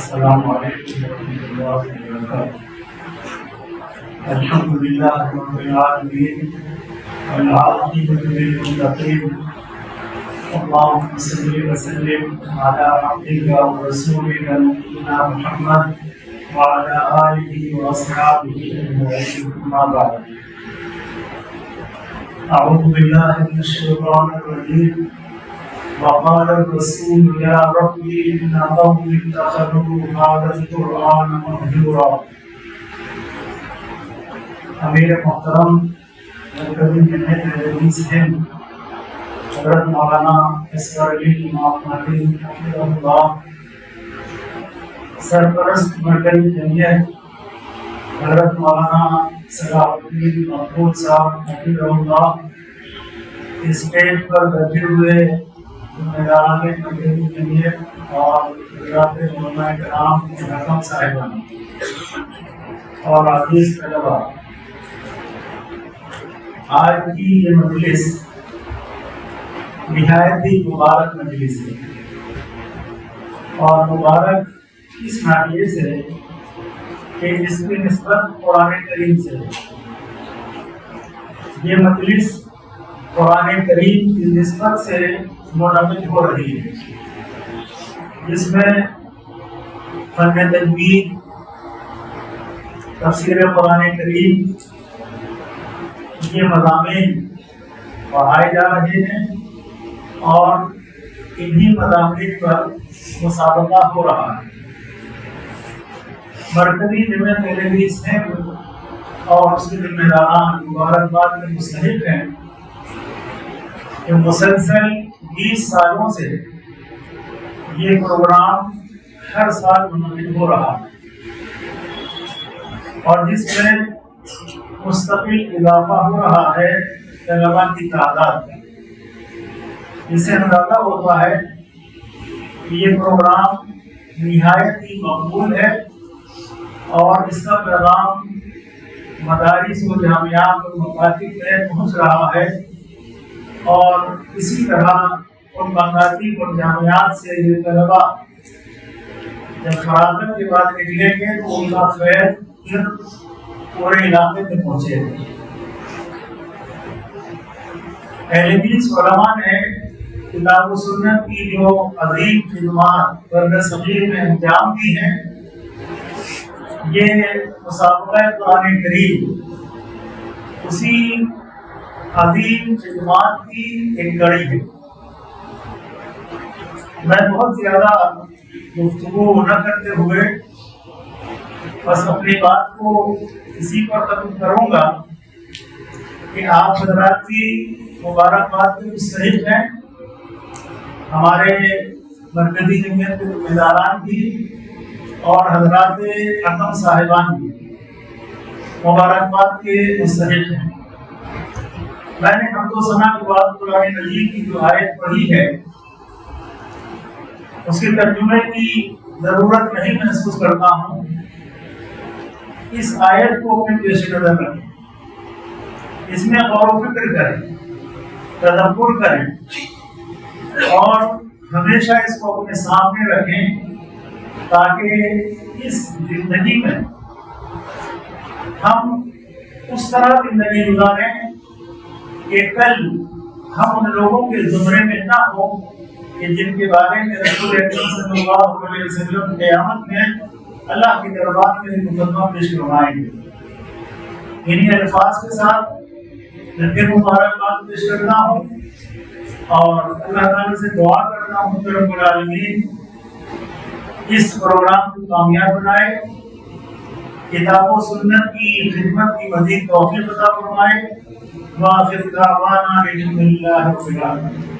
السلام علیکم ورحمۃ اللہ وبرکاتہ۔ الحمد للہ رب العالمین والعاقبۃ للمتقین، اللهم صل وسلم علی عبدک ورسولک نبینا محمد وعلی آلہ واصحابہ اجمعین، اما بعد۔ اعوذ باللہ من الشیطان الرجیم۔ وقال الرسول يا ربي إن قومي اتخذوا هذا القرآن مهجورا۔ امیر محترم مرکزی جمعیت اہل ہند حضرت مولانا اصغر علی امام مہدی حفظہ اللہ، سرپرست مرکزی جمعیت حضرت مولانا صلاح الدین محمود صاحب حفظہ اللہ، اسٹیج پر بیٹھے ہوئے میدان مرکزی جمعیت اور حضرات علماء کرام، حکم صاحبان اور عزیز طلباء، آج کی یہ مجلس نہایت ہی مبارک مجلس ہے، اور مبارک اس ناحیے سے کہ اس کی نسبت قرآن کریم سے ہے۔ یہ مجلس قرآن کریم کی نسبت سے منعقد ہو رہی ہے، جس میں فن تجوید، تفسیر قرآن کریم، یہ مضامین پڑھائے جا رہے ہیں اور انہی مضامین پر مسابقہ ہو رہا ہے۔ مرکزی جمعیت اہل ہند اور اس کے ذمہ داران مبارکباد کے مستحق ہیں کہ مسلسل 20 سالوں سے یہ پروگرام ہر سال منعقد ہو رہا ہے، اور جس میں مستقل اضافہ ہو رہا ہے طلباء کی تعداد کا۔ اس سے اندازہ ہوتا ہے کہ یہ پروگرام نہایت ہی مقبول ہے، اور اس کا پیغام مدارس و جامعات اور مکاتب میں پہنچ رہا ہے، اور اسی طرح ان مکاتب اور جامعات سے یہ طلباء جب فراغت کے بعد نکلیں گے تو ان کا فیض پھر پورے علاقے میں پہنچے گا۔ اہل حدیث علماء نے کتاب و سنت کی جو عظیم خدمات برد صغیر میں انجام دی ہیں، یہ مسابقہ قرآن کریم اسی عظیم خدمات کی ایک کڑی ہے۔ میں بہت زیادہ گفتگو نہ کرتے ہوئے بس اپنی بات کو اسی پر ختم کروں گا کہ آپ حضرات کی مبارکباد کے مستحق ہیں، ہمارے مرکزی جمعیت کے ذمہ داران بھی اور حضرات حکم صاحبان بھی مبارکباد کے مستحق ہیں۔ میں نے حمد و ثنا کے بعد قرآن مجید کی جو آیت پڑھی ہے، اس کے ترجمے کی ضرورت نہیں محسوس کرتا ہوں۔ اس آیت کو اپنے پیش نظر رکھیں، اس میں غور و فکر کریں، تدبر کریں، اور ہمیشہ اس کو اپنے سامنے رکھیں، تاکہ اس زندگی میں ہم اس طرح زندگی گزاریں کہ کل ہم ان لوگوں کے زمرے میں نہ ہوں کہ جن کے بارے میں رسول اکرم صلی اللہ علیہ وسلم قیامت میں اللہ کے دربار میں مقدمہ پیش کروائیں گے۔ انہی الفاظ کے ساتھ میں پھر مبارکباد پیش کرتا ہوں، اور اللہ تعالیٰ سے دعا کرتا ہوں کہ رب العالمین اس پروگرام کو کامیاب بنائے، کتاب و سنت کی خدمت کی مزید توفیق عطا فرمائے۔ وآخر دعوانا الحمد للہ رب العالمین۔